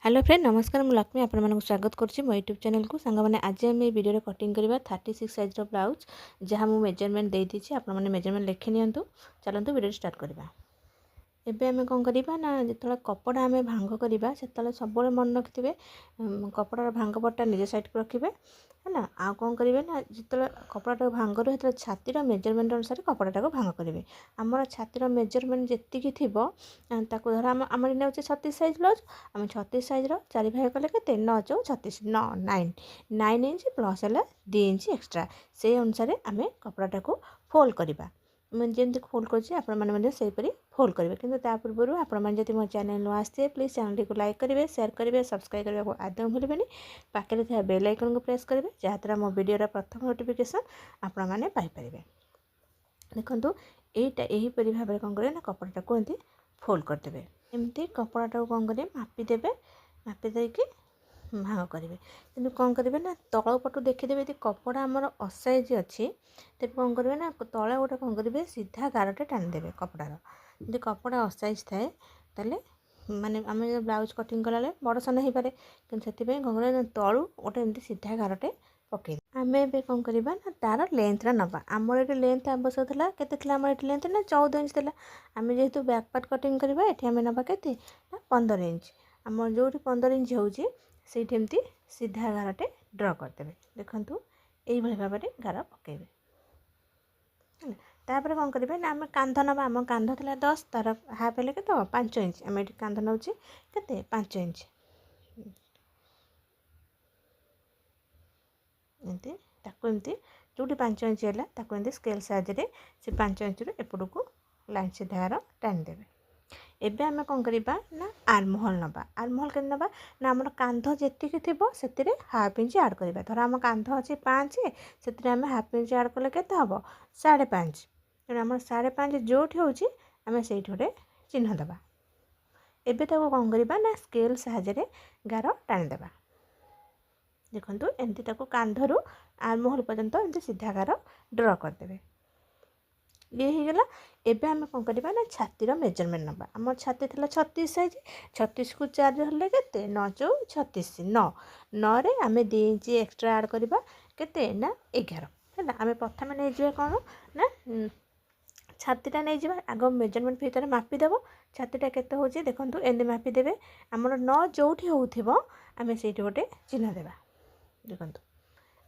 Hello friend नमस्कार मु लक्ष्मी आपण मानक स्वागत करछि मो यूट्यूब चैनल को संग माने आज हम वीडियो रे कटिंग करबा 36 साइज रो ब्लाउज जहां मु मेजरमेंट दे दिछि आपण माने मेजरमेंट लिखि नियंतु चलंतु वीडियो स्टार्ट करबा। एबे आमे कोन करबा ना जेतला कपड़ा आमे भांग करबा सेतला सब मन रखिथिबे कपड़ा भांग पट्टा निजे साइड को रखिबे हैना आ कोन करिवे ना जेतला कपड़ा भांग रो हेतला छाती रो मेजरमेंट अनुसार कपड़ा को भांग करिवे। हमर छाती रो मेजरमेंट जेतिकी थिबो ताको धर हमर नेउचे 36 साइज ब्लाउज आम 36 साइज रो 4 भाग कले के 9 चौ 36 9 इंच प्लस है 2 इंच एक्स्ट्रा से अनुसार आम कपड़ा को फोल्ड करवा जमी फोल्ड कर फोल्ड करेंगे कि पूर्व आपड़ी मो चैनल नुआ आसते प्लीज चैनल को लाइक करेंगे शेयर करेंगे सब्सक्राइब करने को आदौ भूलें पाखे थे बेल आइकन को प्रेस करेंगे जहाँद्वारा मो वीडियो प्रथम नोटिफिकेशन आपण मैंने पाइपर। देखो यहीपरी भाव में कौन करेंगे ना कपड़ा को एमती फोल्ड करदे एमती कपड़ा कौन करेंगे मापिदेवे मापिदेक भाग करेंगे कि कौन करेंगे ना तल पटू देखीदेवे यदि कपड़ा आमर असाइज अच्छी तेज कौन करेंगे ना तले गोटे कौन करेंगे सीधा गारटे टाणीदेवे कपड़ार यदि कपड़ा असाइज थाए ताले माने आम ब्लाउज कटिंग कला बड़ सान हो पारे कि कौन करेंगे तलू गोटे एमती सीधा गारटे पकई आम ए कौन करवा ना तार लेंथटा नवा आमर ये लेंथ आवश्यक था के लेंथ ना 14 इंच था आम जेहेतु बैक पार्ट कटिंग करवा ये आम नवा के 15 इंच आम जो 15 इंच होमती सीधा गारटे ड्र करदे। देखु यही भाव में गार पकेबे तापर कौन करेंगे ना आम कांध नवा आम कांध था 10 तार हाफ है के 5 इंच आम ये कांध नौचे के 5 इंच एमती एमती जो 5 इंच है एमती स्केल साइज से 5 इंच एपड़ को लाइन सीधार टाणीदेवे। एबे आमे कौन करवा ना आर्महोल नवा आर्महोल के नवा ना आम कांध जी थी से हाफ इंच आड करवा धर आम कांध अच्छे 5 से आम हाफ इंच आड कले के हम 5.5 तेनाली आम 5.5 जो आम से गोटे चिन्ह दबा एबे ताको कौन करवा ना स्केल साहाय्य गार टाणीदेवा। देखो एमती कांधरू आर्महोल पर्यंत एमती सीधा गार ड्र करदे ये होगा। एबे आम कौन करवा ना छातीर मेजरमेंट नवा आम छाती थी 36 साइज 36 को 4 हेल्ले के 9 चौ 36 9 रे आम 2 इंच एक्सट्रा आड करवा के ना 11 है आम प्रथम नहीं कौन ना छातीटा नहीं जावा आग मेजरमेंट भितर मापिदेव छातीटा केते होची देखंतु एंड मापिदेवे आमर 9 जोठी होउथिबो आम से गोटे चिन्ह देवा। देखंतु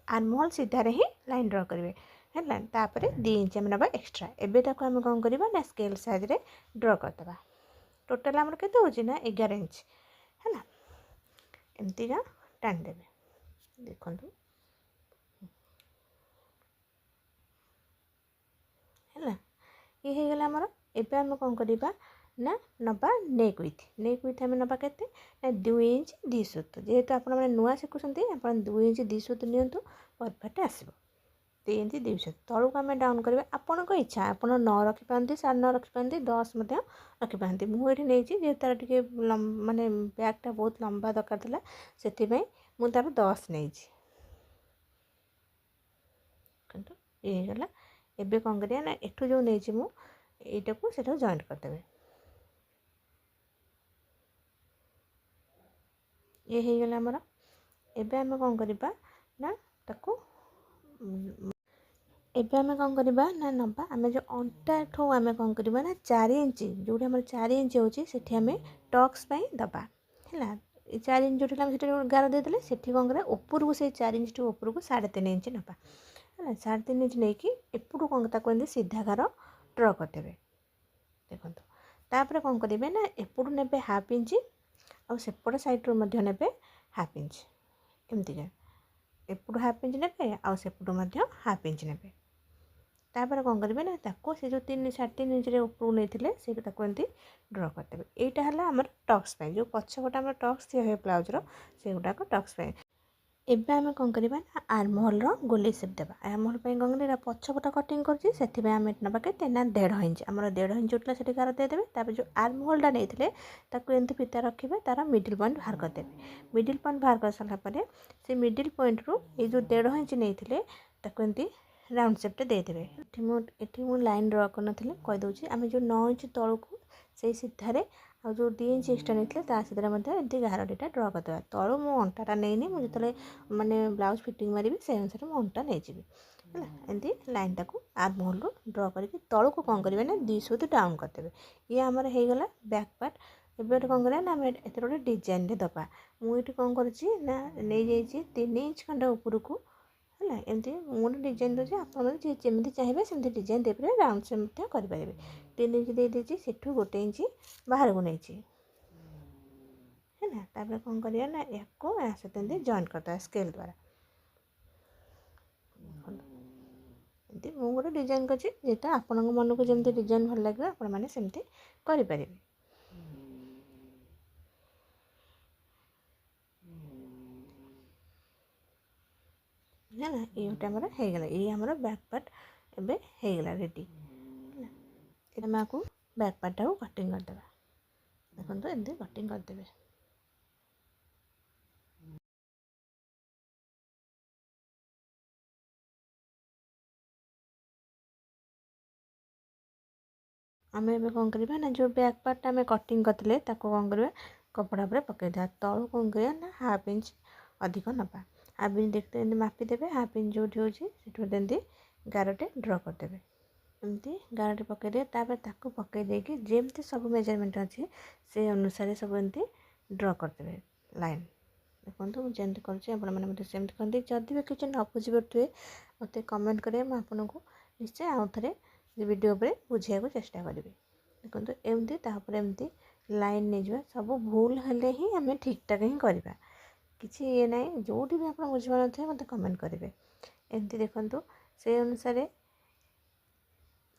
आर्महोल सीधारे ही लाइन ड्र करेंगे है तापर 2 इंच आम नवा एक्सट्रा एबे ताको आम कौन करवा ना स्केल साइज रे ड्र करदे टोटाल आमर केते होची ना 11 इंच है ना एमती का टाणीदेवे। देखंतु है ये होगा आमर एबे आम कौन करवा ना नवा नेक विथ आम नवा के 2 इंच 2 सूत जेहेतु आप नुआ शिखुंट आप 2 इंच 2 सूत नियंतु परफेक्ट आसो 2 इंच 2 सूत तलू को आम डाउन करवा आपण इच्छा आप 9 रखिपारती 9.5 रखिपारती 10 रखिपारती मुझे नहीं जेहतु तार टे माने बैगटा बहुत लंबा दरकार था से तार 10 नहीं ये होगा। एबे कौन करिया ना एठू जो नहीं मुझा को से जॉइंट करदे ये होगा आमर एबे आम कौन करवा ना ताको एबे आम कौन करवा ना नवा आम जो अंटा ठो आम कौन करवा ना 4 इंच जो 4 इंच होची सेठी आम टक्स दबा है 4 इंच जो गार देदेले से कौन करा ऊपर को से 4 इंच टू ऊपर को 3.5 इंच नवा है 3.5 इंच नहीं कि एपटू कौन ताको सीधा गार ड्र करदे। देखो तापर कौन करेंगे ना एपटू ने हाफ इंच आ सेपट साइड्रु ने हाफ इंच एमती एपटू हाफ इंच ने आ सेपटू हाफ इंच ने तापर कौन करेंगे ना ताको से जो 3.5 इंच ऊपर नहीं से एमती ड्र करदे। यहाँ है आम टक्स जो पछपट आम टक्स दिया हुए ब्लाउजर से गुड़ाक टक्स एबे आम कौन करवा ना आर्महोल गोली सेप देवा आर्महोल कौन कर पछपट कटिंग कर आम नवा के 1.5 इंच आम 1.5 इंच उठला से गार देदेवे तापर जो आर्महोलटा नहीं एमती फिता रखिए तार मिडिल पॉइंट बाहर करदे मिडिल पॉइंट बाहर कर सारापर से मिडिल पॉइंट रू ये जो 1.5 इंच नहीं एमती राउंड सेपटे देदेवे। ये लाइन ड्र कर कहीदे आम जो 9 इंच तलू को से सीधारे ଆଉ ଯେଉଁ 2 इंच एक्सट्रा ନେଇଥିଲେ ତା ସିଧାରେ ମଧ୍ୟ ଏମିତି ଗାର ଦୁଇଟା ଡ୍ର କରିଦେବା। ତଳୁ ମୁଁ ଅଣ୍ଟାଟା ନେଇନି, ମୁଁ ଯେତେବେଳେ ମାନେ ବ୍ଲାଉଜ୍ ଫିଟିଂ ମାରିବି ସେଇ ଅନୁସାରେ ମୁଁ ଅଣ୍ଟା ନେଇଯିବି ହେଲା। ଏମିତି ଲାଇନ୍ଟାକୁ ଆର୍ମ ହୋଲ୍ରୁ ଡ୍ର କରିକି ତଳକୁ କ'ଣ କରିବେ ନା 2 ସୁତ ଡାଉନ୍ କରିଦେବେ। ଇଏ ଆମର ହେଇଗଲା ବ୍ୟାକ୍ ପାର୍ଟ। ଏବେ ଗୋଟେ କ'ଣ କରିବା ନା ଆମେ ଏଥିରେ ଗୋଟେ ଡିଜାଇନଟେ ଦେବା। ମୁଁ ଏଠି କ'ଣ କରିଛି ନା ନେଇଯାଇଛି 3 इंच ଖଣ୍ଡେ ଉପରକୁ ହେଲା। ଏମିତି ମୁଁ ଗୋଟେ ଡିଜାଇନ୍ ଦେଉଛି, ଆପଣମାନେ ଯିଏ ଯେମିତି ଚାହିଁବେ ସେମିତି ଡିଜାଇନ୍ ଦେଇପାରିବେ, ରାଉଣ୍ଡ ସେପ୍ ମଧ୍ୟ କରିପାରିବେ। 3 इंच ଦେଇଦେଇଛି, ସେଠୁ 1 इंच ବାହାରକୁ ନେଇଛି ହେଲା। ତାପରେ କ'ଣ କରିବା ନା ୟାକୁ ୟା ସହିତ ଏମିତି ଜଏଣ୍ଟ କରିଦେବା ସ୍କେଲ୍ ଦ୍ୱାରା। ଏମିତି ମୁଁ ଗୋଟେ ଡିଜାଇନ୍ କରିଛି, ଯେଟା ଆପଣଙ୍କ ମନକୁ ଯେମିତି ଡିଜାଇନ୍ ଭଲ ଲାଗିବ ଆପଣମାନେ ସେମିତି କରିପାରିବେ ହେଲା। ଏଇ ଗୋଟେ ଆମର ହେଇଗଲା, ଏଇ ଆମର ବ୍ୟାକ୍ ପାର୍ଟ ଏବେ ହେଇଗଲା ରେଡ଼ି ହେଲା। ଆମେ ଆକୁ ବ୍ୟାକ୍ ପାର୍ଟଟାକୁ କଟିଂ କରିଦେବା। ଦେଖନ୍ତୁ ଏମିତି କଟିଂ କରିଦେବେ। ଆମେ ଏବେ କ'ଣ କରିବା ନା ଯେଉଁ ବ୍ୟାକ୍ ପାର୍ଟଟା ଆମେ କଟିଂ କରିଥିଲେ ତାକୁ କ'ଣ କରିବା କପଡ଼ା ଉପରେ ପକାଇଦେବା। ତଳୁ କ'ଣ କରିବା ନା 1/2 इंच ଅଧିକ ନେବା। 1/2 इंच ଦେଖିତେ ଏମିତି ମାପିଦେବେ। 1/2 इंच ଯେଉଁଠି ହେଉଛି ସେଠୁ ଏମିତି ଗାରଟେ ଡ୍ର କରିଦେବେ। ଏମିତି ଗାରଟେ ପକାଇଦେବେ। ତାପରେ ତାକୁ ପକାଇ ଦେଇକି ଯେମିତି ସବୁ ମେଜରମେଣ୍ଟ ଅଛି ସେଇ ଅନୁସାରେ ସବୁ ଏମିତି ଡ୍ର କରିଦେବେ ଲାଇନ୍। ଦେଖନ୍ତୁ ମୁଁ ଯେମିତି କରୁଛି ଆପଣମାନେ ମଧ୍ୟ ସେମିତି କରନ୍ତି। ଯଦି ବି କିଛି ନ ବୁଝିପାରୁଥିବେ ମୋତେ କମେଣ୍ଟ କରିବେ, ମୁଁ ଆପଣଙ୍କୁ ନିଶ୍ଚୟ ଆଉ ଥରେ ଭିଡ଼ିଓ ଉପରେ ବୁଝିବାକୁ ଚେଷ୍ଟା କରିବି। ଦେଖନ୍ତୁ ଏମିତି ତାପରେ ଏମିତି ଲାଇନ୍ ନେଇଯିବା। ସବୁ ଭୁଲ ହେଲେ ହିଁ ଆମେ ଠିକ୍ଠାକ୍ ହିଁ କରିବା, କିଛି ଇଏ ନାହିଁ। ଯେଉଁଠି ବି ଆପଣ ବୁଝିପାରୁନଥିବେ ମୋତେ କମେଣ୍ଟ କରିବେ। ଏମିତି ଦେଖନ୍ତୁ ସେଇ ଅନୁସାରେ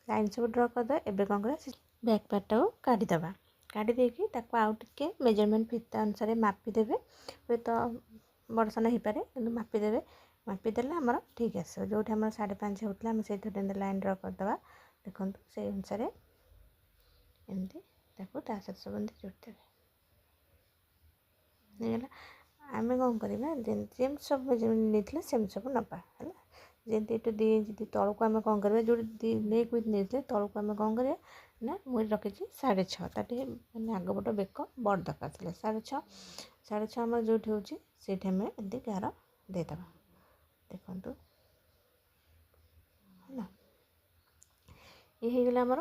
ଲାଇନ୍ ସବୁ ଡ୍ର କରିଦେବା। ଏବେ କ'ଣ କରିବା ସେ ବ୍ୟାକ୍ ପାର୍ଟଟାକୁ କାଢ଼ିଦେବା। କାଢ଼ି ଦେଇକି ତାକୁ ଆଉ ଟିକେ ମେଜରମେଣ୍ଟ ଫିତା ଅନୁସାରେ ମାପିଦେବେ। ହୁଏତ ବଡ଼ ସାନ ହେଇପାରେ କିନ୍ତୁ ମାପିଦେବେ। ମାପିଦେଲେ ଆମର ଠିକ୍ ଆସିବ। ଯେଉଁଠି ଆମର 5.5 ହେଉଥିଲା ଆମେ ସେଇଥିରେ ଏମିତି ଲାଇନ୍ ଡ୍ର କରିଦେବା। ଦେଖନ୍ତୁ ସେଇ ଅନୁସାରେ ଏମିତି ତାକୁ ତା ସହିତ ସବୁ ଏମିତି ଯୋଡ଼ିଦେବେ। ହେଇଗଲା। ଆମେ କ'ଣ କରିବା ଯେମିତି ସବୁ ମେଜରମେଣ୍ଟ ନେଇଥିଲେ ସେମିତି ସବୁ ନେବା ହେଲା। ଯେମିତି ଏଠୁ 2 इंच ତଳକୁ ଆମେ କ'ଣ କରିବା, ଯେଉଁଠି ନେକ୍ ୱିଥ୍ ନେଇଥିଲେ ତଳକୁ ଆମେ କ'ଣ କରିବା ନା ମୁଁ ଏଠି ରଖିଛି 6.5। ତା ଟିକେ ମାନେ ଆଗପଟ ବେକ ବଡ଼ ଦରକାର ଥିଲା 6.5। 6.5 ଆମର ଯେଉଁଠି ହେଉଛି ସେଇଠି ଆମେ ଏମିତି ଗାର ଦେଇଦେବା। ଦେଖନ୍ତୁ ହେଲା, ଇଏ ହେଇଗଲା ଆମର।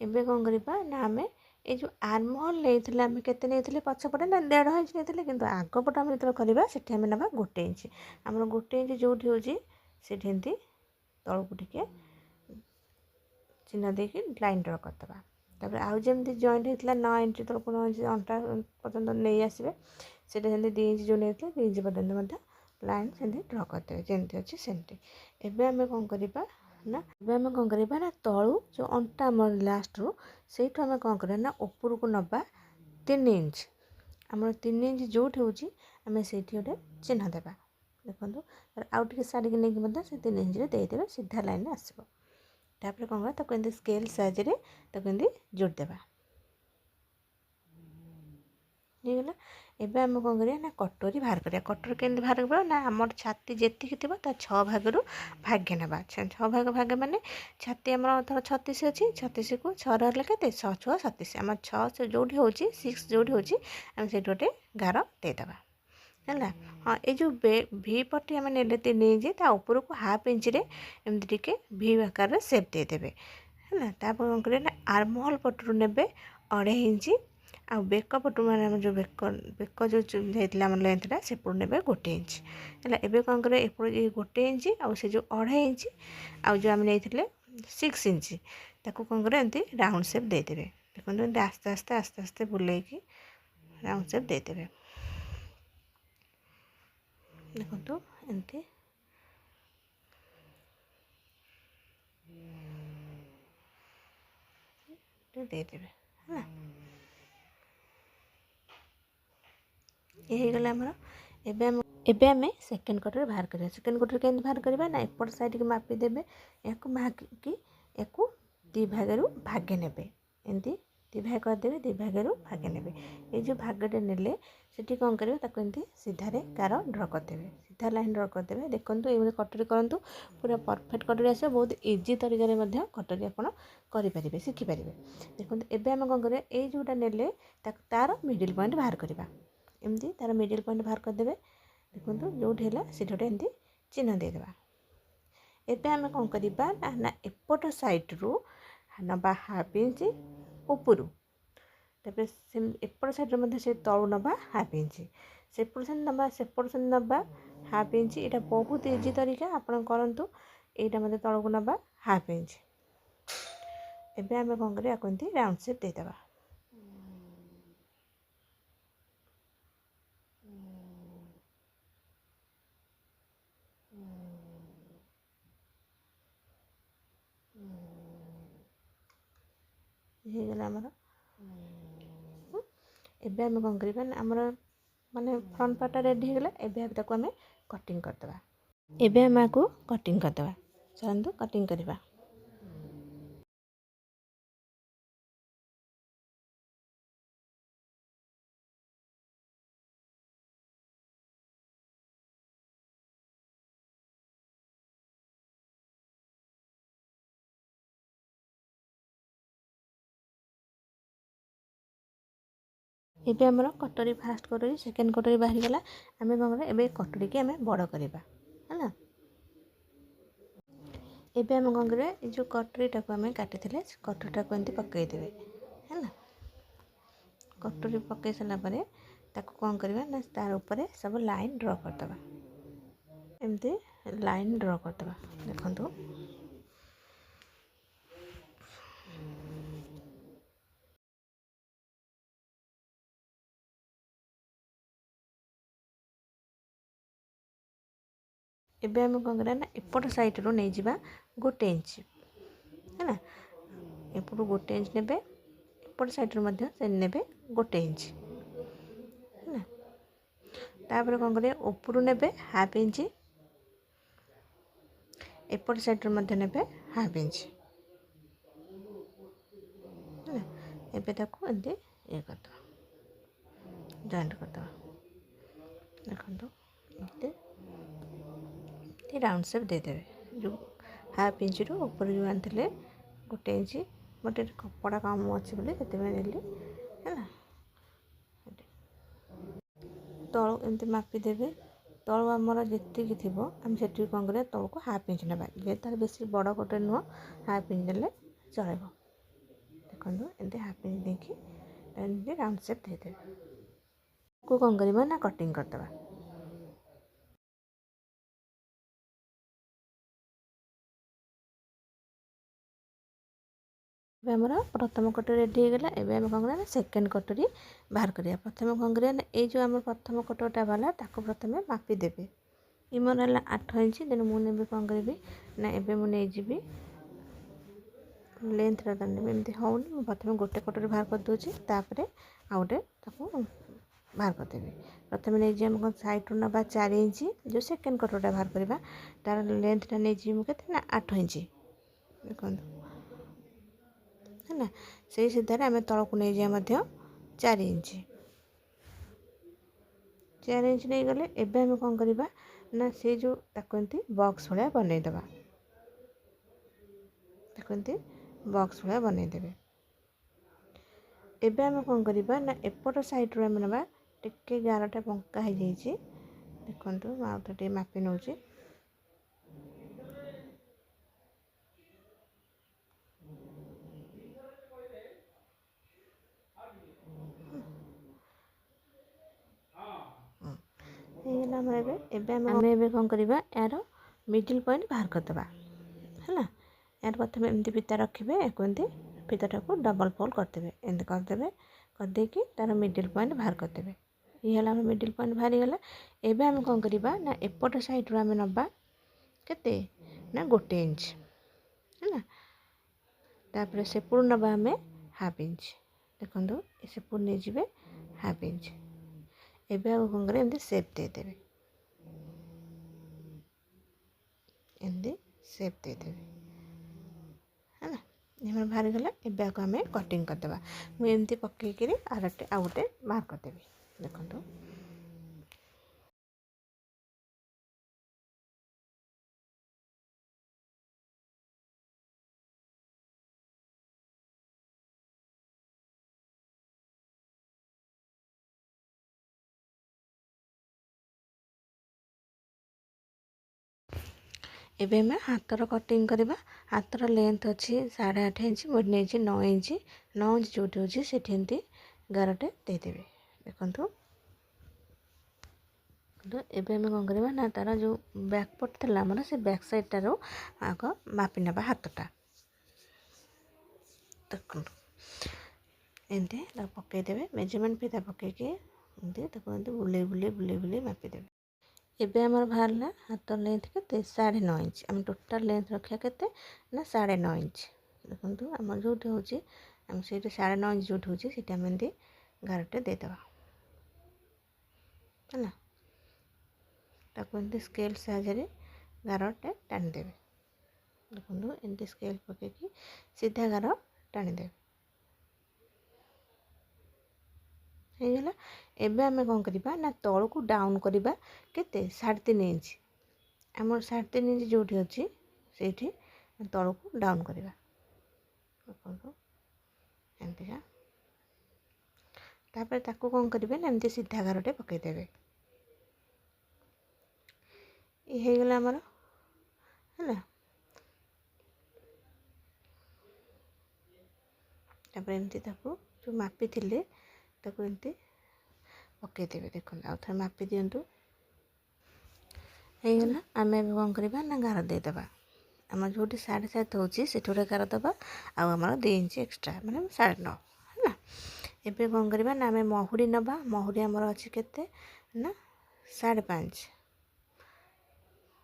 ଏବେ କ'ଣ କରିବା ନା ଆମେ এই ଯେଉଁ ଆର୍ମ ହୋଲ୍ ନେଇଥିଲେ ଆମେ କେତେ ନେଇଥିଲେ ପଛପଟେ ନା 1.5 इंच ନେଇଥିଲେ, କିନ୍ତୁ ଆଗପଟ ଆମେ ଯେତେବେଳେ କରିବା ସେଠି ଆମେ ନେବା 1 इंच। ଆମର 1 इंच ଯେଉଁଠି ହେଉଛି ସେଠି ଏମିତି ତଳକୁ ଟିକେ ଚିହ୍ନ ଦେଇକି ଲାଇନ୍ ଡ୍ର କରିଦେବା। ତାପରେ ଆଉ ଯେମିତି ଜଏଣ୍ଟ ହେଇଥିଲା 9 इंच ତଳକୁ 9 इंच ଅଣ୍ଟା ପର୍ଯ୍ୟନ୍ତ ନେଇ ଆସିବେ, ସେଇଟା ସେମିତି 2 इंच ଯେଉଁ ନେଇଥିଲେ 2 इंच ପର୍ଯ୍ୟନ୍ତ ମଧ୍ୟ ଲାଇନ୍ ସେମିତି ଡ୍ର କରିଦେବେ ଯେମିତି ଅଛି ସେମିତି। ଏବେ ଆମେ କ'ଣ କରିବା ନା ତଳୁ ଯେଉଁ ଅଣ୍ଟା ଆମର ଲାଷ୍ଟରୁ ସେଇଠୁ ଆମେ କ'ଣ କରିବା ନା ଉପରକୁ ନେବା 3 इंच। ଆମର 3 इंच ଯେଉଁଠି ହେଉଛି ଆମେ ସେଇଠି ଗୋଟେ ଚିହ୍ନ ଦେବା। ଦେଖନ୍ତୁ ଆଉ ଟିକେ ସାଇଡ଼୍କି ନେଇକି ମଧ୍ୟ ସେ 3 इंचରେ ଦେଇଦେବେ, ସିଧା ଲାଇନ୍ରେ ଆସିବ। ତାପରେ କ'ଣ କରିବା ତାକୁ ଏମିତି ସ୍କେଲ୍ ସାଇଜ୍ରେ ତାକୁ ଏମିତି ଯୋଡ଼ିଦେବା। ହେଇଗଲା। ଏବେ ଆମେ କ'ଣ କରିବା ନା କଟୋରୀ ବାହାର କରିବା। କଟୋରୀ କେମିତି ବାହାର କରିବା ନା ଆମର ଛାତି ଯେତିକି ଥିବ ତା 6 ଭାଗରୁ ଭାଗେ ନେବା। 6 ଭାଗ ମାନେ ଛାତି ଆମର ଧର 36 ଅଛି, 36କୁ 6 ରହିଲେ କେତେ 6 6 37। ଆମର 6 ଯେଉଁଠି ହେଉଛି 6 ଯେଉଁଠି ହେଉଛି ଆମେ ସେଇଠି ଗୋଟେ ଗାର ଦେଇଦେବା ହେଲା। ହଁ, ଏଇ ଯେଉଁ ଭି ପଟି ଆମେ ନେଲେ 3 इंच ତା ଉପରକୁ 1/2 इंचରେ ଏମିତି ଟିକେ ଭି ଆକାରରେ ସେପ୍ ଦେଇଦେବେ ହେଲା। ତାପରେ କ'ଣ କରିବେ ନା ଆର୍ମ ହୋଲ୍ ପଟରୁ ନେବେ 2.5 इंच, ଆଉ ବେକ ପଟୁ ମାନେ ଆମର ଯେଉଁ ବେକ ଯେଉଁ ହେଇଥିଲା ଆମର ଲେନ୍ଥଟା ସେପଟୁ ନେବେ 1 इंच ହେଲା। ଏବେ କ'ଣ କରିବେ ଏପଟୁ 1 इंच ଆଉ ସେ ଯେଉଁ 2.5 इंच ଆଉ ଯେଉଁ ଆମେ ନେଇଥିଲେ 6 इंच ତାକୁ କ'ଣ କରିବେ ଏମିତି ରାଉଣ୍ଡ ସେପ୍ ଦେଇଦେବେ। ଦେଖନ୍ତୁ ଏମିତି ଆସ୍ତେ ଆସ୍ତେ ବୁଲେଇକି ରାଉଣ୍ଡ ସେପ୍ ଦେଇଦେବେ। ଦେଖନ୍ତୁ ଏମିତି ଦେଇଦେବେ ହେଲା। ଏ ହେଇଗଲା ଆମର। ଏବେ ଆମେ ସେକେଣ୍ଡ କଟର ବାହାର କରିବା। ସେକେଣ୍ଡ କଟର କେମିତି ବାହାର କରିବା ନା ଏପଟ ସାଇଡ଼୍କି ମାପିଦେବେ, ୟାକୁ ଭାଗିକି ୟାକୁ 2 ଭାଗରୁ ଭାଗେ ନେବେ। ଏମିତି ଦି ଭାଗ କରିଦେବେ, ଦି ଭାଗରୁ ଭାଗେ ନେବେ। এই ଯେଉଁ ଭାଗଟେ ନେଲେ ସେଠି କ'ଣ କରିବେ, ତାକୁ ଏମିତି ସିଧାରେ ଗାର ଡ୍ର କରିଦେବେ, ସିଧା ଲାଇନ୍ ଡ୍ର କରିଦେବେ। ଦେଖନ୍ତୁ ଏଇଭଳି କଟୁରୀ କରନ୍ତୁ, ପୁରା ପରଫେକ୍ଟ କଟୁରୀ ଆସିବ। ବହୁତ ଇଜି ତରିକାରେ ମଧ୍ୟ କଟୁରୀ ଆପଣ କରିପାରିବେ, ଶିଖିପାରିବେ। ଦେଖନ୍ତୁ ଏବେ ଆମେ କ'ଣ କରିବା, ଏଇ ଯେଉଁଟା ନେଲେ ତାକୁ ତା'ର ମିଡ଼ିଲ୍ ପଏଣ୍ଟ ବାହାର କରିବା। ଏମିତି ତା'ର ମିଡ଼ିଲ୍ ପଏଣ୍ଟ ବାହାର କରିଦେବେ। ଦେଖନ୍ତୁ ଯେଉଁଠି ହେଲା ସେଠି ଗୋଟେ ଏମିତି ଚିହ୍ନ ଦେଇଦେବା। ଏବେ ଆମେ କ'ଣ କରିବା ନା ଏପଟ ସାଇଡ଼୍ରୁ ନେବା ହାଫ୍ ଇଞ୍ଚ ଉପରୁ, ତାପରେ ଏପଟ ସାଇଡ଼୍ରେ ମଧ୍ୟ ସେ ତଳୁ ନେବା ହାଫ୍ ଇଞ୍ଚ, ସେପଟ ସାଇଡ଼୍ ନେବା, ସେପଟ ସାଇଡ଼୍ ନେବା ହାଫ୍ ଇଞ୍ଚ। ଏଇଟା ବହୁତ ଇଜି ତରିକା, ଆପଣ କରନ୍ତୁ। ଏଇଟା ମଧ୍ୟ ତଳକୁ ନେବା ହାଫ୍ ଇଞ୍ଚ। ଏବେ ଆମେ କ'ଣ କରିବା, ଆକୁ ଏମିତି ରାଉଣ୍ଡ ସେପ୍ ଦେଇଦେବା। ହେଇଗଲା ଆମର। ଏବେ ଆମେ କ'ଣ କରିବା ନା ଆମର ମାନେ ଫ୍ରଣ୍ଟ ପାର୍ଟଟା ରେଡ଼ି ହେଇଗଲା। ଏବେ ତାକୁ ଆମେ କଟିଂ କରିଦେବା। ଏବେ ଆମେ ଆକୁ କଟିଂ କରିଦେବା। ଚାଲନ୍ତୁ କଟିଂ କରିବା। ଏବେ ଆମର କଟୋରୀ ଫାଷ୍ଟ କଟୋରୀ ସେକେଣ୍ଡ କଟୋରୀ ବାହାରିଗଲା। ଆମେ କ'ଣ କରିବା, ଏବେ କଟୋରୀକି ଆମେ ବଡ଼ କରିବା ହେଲା। ଏବେ ଆମେ କ'ଣ କରିବା, ଏ ଯେଉଁ କଟୋରୀଟାକୁ ଆମେ କାଟିଥିଲେ କଟୋରୀଟାକୁ ଏମିତି ପକାଇଦେବେ ହେଲା। କଟୋରୀ ପକାଇ ସାରିଲା ପରେ ତାକୁ କ'ଣ କରିବା ନା ତାର ଉପରେ ସବୁ ଲାଇନ୍ ଡ୍ର କରିଦେବା। ଏମିତି ଲାଇନ୍ ଡ୍ର କରିଦେବା। ଦେଖନ୍ତୁ ଏବେ ଆମେ କ'ଣ କରିବା ନା ଏପଟ ସାଇଡ଼୍ରୁ ନେଇଯିବା 1 ଇଞ୍ଚ ହେଲା। ଏପଟୁ 1 ଇଞ୍ଚ ନେବେ, ଏପଟ ସାଇଡ଼୍ରୁ ମଧ୍ୟ ସେ ନେବେ 1 ଇଞ୍ଚ ହେଲା। ତାପରେ କ'ଣ କରିବା, ଉପରୁ ନେବେ ହାଫ୍ ଇଞ୍ଚ, ଏପଟ ସାଇଡ଼୍ରୁ ମଧ୍ୟ ନେବେ ହାଫ୍ ଇଞ୍ଚ ହେଲା। ଏବେ ତାକୁ ଏମିତି ଇଏ କରିଦେବା, ଜଏଣ୍ଟ କରିଦେବା। ଦେଖନ୍ତୁ ଏମିତି ରାଉଣ୍ଡ ସେପ୍ ଦେଇଦେବେ। ଯେଉଁ ହାଫ୍ ଇଞ୍ଚରୁ ଉପରେ ଯେଉଁ ଆଣିଥିଲେ 1 ଇଞ୍ଚ, ଗୋଟେ କପଡ଼ା କମ୍ ଅଛି ବୋଲି ସେଥିପାଇଁ ନେଲି ହେଲା। ତଳୁ ଏମିତି ମାପିଦେବେ। ତଳୁ ଆମର ଯେତିକି ଥିବ ଆମେ ସେଠିକି କ'ଣ କରିବା, ତଳକୁ ହାଫ୍ ଇଞ୍ଚ ନେବା। ଯେହେତୁ ତାର ବେଶୀ ବଡ଼ କଟୋରୀ ନୁହଁ, ହାଫ୍ ଇଞ୍ଚ ନେଲେ ଚଳିବ। ଦେଖନ୍ତୁ ଏମିତି ହାଫ୍ ଇଞ୍ଚ ଦେଇକି ଏମିତି ରାଉଣ୍ଡ ସେପ୍ ଦେଇଦେବେ। ତାକୁ କ'ଣ କରିବା ନା କଟିଂ କରିଦେବା। ଏବେ ଆମର ପ୍ରଥମ କଟୋରୀ ରେଡ଼ି ହେଇଗଲା। ଏବେ ଆମେ କ'ଣ କରିବା ନା ସେକେଣ୍ଡ କଟୋରୀ ବାହାର କରିବା। ପ୍ରଥମେ କ'ଣ କରିବା ନା ଏଇ ଯେଉଁ ଆମର ପ୍ରଥମ କଟୋରୀଟା ବାହାରିଲା ତାକୁ ପ୍ରଥମେ ମାପିଦେବେ। ଏ ମୋର ହେଲା 8 ଇଞ୍ଚ। ତେଣୁ ମୁଁ ନେବି କ'ଣ କରିବି ନା ଏବେ ମୁଁ ନେଇଯିବି ଲେନ୍ଥଟା ତ ନେବି, ଏମିତି ହେଉନି। ମୁଁ ପ୍ରଥମେ ଗୋଟେ କଟୋରୀ ବାହାର କରିଦେଉଛି, ତାପରେ ଆଉ ଗୋଟେ ତାକୁ ବାହାର କରିଦେବି। ପ୍ରଥମେ ନେଇଯିବି ଆମେ କ'ଣ ସାଇଡ଼୍ରୁ ନେବା 4 ଇଞ୍ଚ। ଯେଉଁ ସେକେଣ୍ଡ କଟୋରୀଟା ବାହାର କରିବା ତା'ର ଲେନ୍ଥଟା ନେଇଯିବି ମୁଁ କେତେ ନା 8 ଇଞ୍ଚ। ଦେଖନ୍ତୁ ହେଲା। ସେଇ ସିଧାରେ ଆମେ ତଳକୁ ନେଇଯିବା ମଧ୍ୟ 4 ଇଞ୍ଚ। 4 ଇଞ୍ଚ ନେଇଗଲେ ଏବେ ଆମେ କ'ଣ କରିବା ନା ସେ ଯେଉଁ ତାକୁ ଏମିତି ବକ୍ସ ଭଳିଆ ବନେଇଦେବା। ତାକୁ ଏମିତି ବକ୍ସ ଭଳିଆ ବନେଇଦେବେ। ଏବେ ଆମେ କ'ଣ କରିବା ନା ଏପଟ ସାଇଡ଼୍ରୁ ଆମେ ନେବା, ଟିକେ ଗାରଟା ବଙ୍କା ହେଇଯାଇଛି। ଦେଖନ୍ତୁ ମୁଁ ଆଉ ଥରେ ଟିକେ ମାପି ନେଉଛି। ହେଇଗଲା ଆମର। ଏବେ ଆମେ କ'ଣ କରିବା, ଏହାର ମିଡ଼ିଲ୍ ପଏଣ୍ଟ ବାହାର କରିଦେବା ହେଲା। ଏହାର ପ୍ରଥମେ ଏମିତି ଫିତା ରଖିବେ, ୟାକୁ ଏମିତି ଫିତାଟାକୁ ଡବଲ୍ ଫୋଲ୍ଡ କରିଦେବେ, ଏମିତି କରିଦେବେ। କରିଦେଇକି ତା'ର ମିଡ଼ିଲ୍ ପଏଣ୍ଟ ବାହାର କରିଦେବେ। ଇଏ ହେଲା ଆମର ମିଡ଼ିଲ୍ ପଏଣ୍ଟ ବାହାରିଗଲା। ଏବେ ଆମେ କ'ଣ କରିବା ନା ଏପଟ ସାଇଡ଼୍ରୁ ଆମେ ନେବା କେତେ ନା 1 ଇଞ୍ଚ ହେଲା। ତାପରେ ସେପଟୁ ନେବା ଆମେ ହାଫ୍ ଇଞ୍ଚ। ଦେଖନ୍ତୁ ସେପଟୁ ନେଇଯିବେ ହାଫ୍ ଇଞ୍ଚ। ଏବେ ଆଉ କ'ଣ କରିବା, ଏମିତି ସେପ୍ ଦେଇଦେବେ, ଏମିତି ସେପ୍ ଦେଇଦେବେ ହେଲା। ଆମର ବାହାରିଗଲା। ଏବେ ଆକୁ ଆମେ କଟିଂ କରିଦେବା। ମୁଁ ଏମିତି ପକେଇକିରି ଆଉ ଗୋଟେ ମାର୍କ କରିଦେବି। ଦେଖନ୍ତୁ ଏବେ ଆମେ ହାତର କଟିଂ କରିବା। ହାତର ଲେନ୍ଥ ଅଛି 8.5 ଇଞ୍ଚ, ମୁଁ ନେଇଛି 9 ଇଞ୍ଚ। 9 ଇଞ୍ଚ ଯେଉଁଠି ହେଉଛି ସେଠି ଏମିତି ଗାରଟେ ଦେଇଦେବେ। ଦେଖନ୍ତୁ ଏବେ ଆମେ କ'ଣ କରିବା ନା ତା'ର ଯେଉଁ ବ୍ୟାକ୍ ପଟ ଥିଲା ଆମର, ସେ ବ୍ୟାକ୍ ସାଇଡ଼୍ଟାରୁ ଆଗ ମାପି ନେବା ହାତଟା। ଦେଖନ୍ତୁ ଏମିତି ତାକୁ ପକାଇଦେବେ, ମେଜରମେଣ୍ଟ ଫିତା ପକାଇକି ଏମିତି ତାକୁ ଏମିତି ବୁଲେଇ ମାପିଦେବେ। ଏବେ ଆମର ବାହାରିଲା ହାତ ଲେନ୍ଥ କେତେ 9.5 ଇଞ୍ଚ। ଆମେ ଟୋଟାଲ୍ ଲେନ୍ଥ ରଖିବା କେତେ ନା 9.5 ଇଞ୍ଚ। ଦେଖନ୍ତୁ ଆମର ଯେଉଁଠି ହେଉଛି ଆମେ ସେଇଠି 9.5 ଇଞ୍ଚ ଯେଉଁଠି ହେଉଛି ସେଇଠି ଆମେ ଏମିତି ଗାରଟେ ଦେଇଦେବା ହେଲା। ତାକୁ ଏମିତି ସ୍କେଲ୍ ସାହାଯ୍ୟରେ ଗାରଟେ ଟାଣିଦେବେ। ଦେଖନ୍ତୁ ଏମିତି ସ୍କେଲ୍ ପକାଇକି ସିଧା ଗାର ଟାଣିଦେବେ। ହେଇଗଲା। ଏବେ ଆମେ କ'ଣ କରିବା ନା ତଳକୁ ଡାଉନ୍ କରିବା କେତେ 3.5 ଇଞ୍ଚ। ଆମର 3.5 ଇଞ୍ଚ ଯେଉଁଠି ଅଛି ସେଇଠି ତଳକୁ ଡାଉନ୍ କରିବା। ଦେଖନ୍ତୁ ଏମିତିକା। ତାପରେ ତାକୁ କ'ଣ କରିବେ ନା ଏମିତି ସିଧା ଗାରଟେ ପକାଇଦେବେ। ହେଇଗଲା ଆମର ହେଲା। ତାପରେ ଏମିତି ତାକୁ ଯେଉଁ ମାପିଥିଲେ ତାକୁ ଏମିତି ପକାଇଦେବେ। ଦେଖନ୍ତୁ ଆଉ ଥରେ ମାପି ଦିଅନ୍ତୁ। ହେଇଗଲା। ଆମେ ଏବେ କ'ଣ କରିବା ନା ଗାର ଦେଇଦେବା। ଆମର ଯେଉଁଠି 7.5 ହେଉଛି ସେଠି ଗୋଟେ ଗାର ଦେବା, ଆଉ ଆମର 2 ଇଞ୍ଚ ଏକ୍ସଟ୍ରା ମାନେ 9.5 ହେଲା। ଏବେ କ'ଣ କରିବା ନା ଆମେ ମହୁରୀ ନେବା। ମହୁରୀ ଆମର ଅଛି କେତେ ନା 5.5।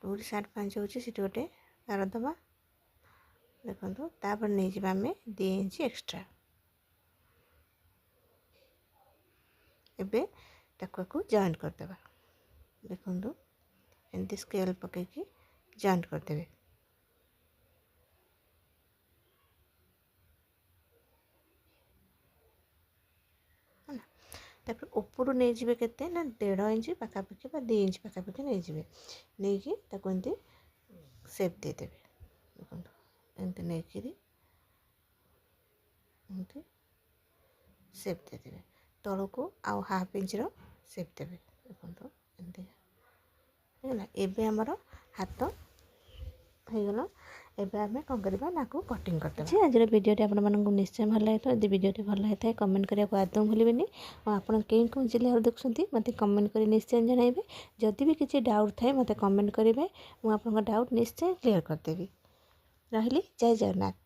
ଯେଉଁଠି 5.5 ହେଉଛି ସେଠି ଗୋଟେ ଗାର ଦେବା। ଦେଖନ୍ତୁ ତାପରେ ନେଇଯିବା ଆମେ 2 ଇଞ୍ଚ ଏକ୍ସଟ୍ରା। ଏବେ ତାକୁ ଜଏଣ୍ଟ କରିଦେବା। ଦେଖନ୍ତୁ ଏମିତି ସ୍କେଲ୍ ପକାଇକି ଜଏଣ୍ଟ କରିଦେବେ। ହେଲା। ତାପରେ ଉପରୁ ନେଇଯିବେ କେତେ ନା 1.5 ଇଞ୍ଚ ପାଖାପାଖି ବା 2 ଇଞ୍ଚ ପାଖାପାଖି ନେଇଯିବେ। ନେଇକି ତାକୁ ଏମିତି ସେପ୍ ଦେଇଦେବେ। ଦେଖନ୍ତୁ ଏମିତି ନେଇକିରି ଏମିତି ସେପ୍ ଦେଇଦେବେ। ତଳକୁ ଆଉ 1/2 ଇଞ୍ଚର ସେପ୍ ଦେବେ। ଦେଖନ୍ତୁ ଏମିତି ହେଇଗଲା। ଏବେ ଆମର ହାତ ହେଇଗଲା। ଏବେ ଆମେ କ'ଣ କରିବା ନା ଆକୁ କଟିଂ କରିଦେବା। ଆଜିର ଭିଡ଼ିଓଟି ଆପଣମାନଙ୍କୁ ନିଶ୍ଚୟ ଭଲ ଲାଗିଥିବ। ଯଦି ଭିଡ଼ିଓଟି ଭଲ ଲାଗିଥାଏ କମେଣ୍ଟ କରିବାକୁ ଆଦୌ ଭୁଲିବେନି। ଆଉ ଆପଣ କେଉଁ ଜିଲ୍ଲାରୁ ଦେଖୁଛନ୍ତି ମୋତେ କମେଣ୍ଟ କରି ନିଶ୍ଚୟ ଜଣାଇବେ। ଯଦି ବି କିଛି ଡାଉଟ୍ ଥାଏ ମୋତେ କମେଣ୍ଟ କରିବେ, ମୁଁ ଆପଣଙ୍କ ଡାଉଟ୍ ନିଶ୍ଚୟ କ୍ଲିୟର କରିଦେବି। ରହିଲି, ଜୟ ଜଗନ୍ନାଥ।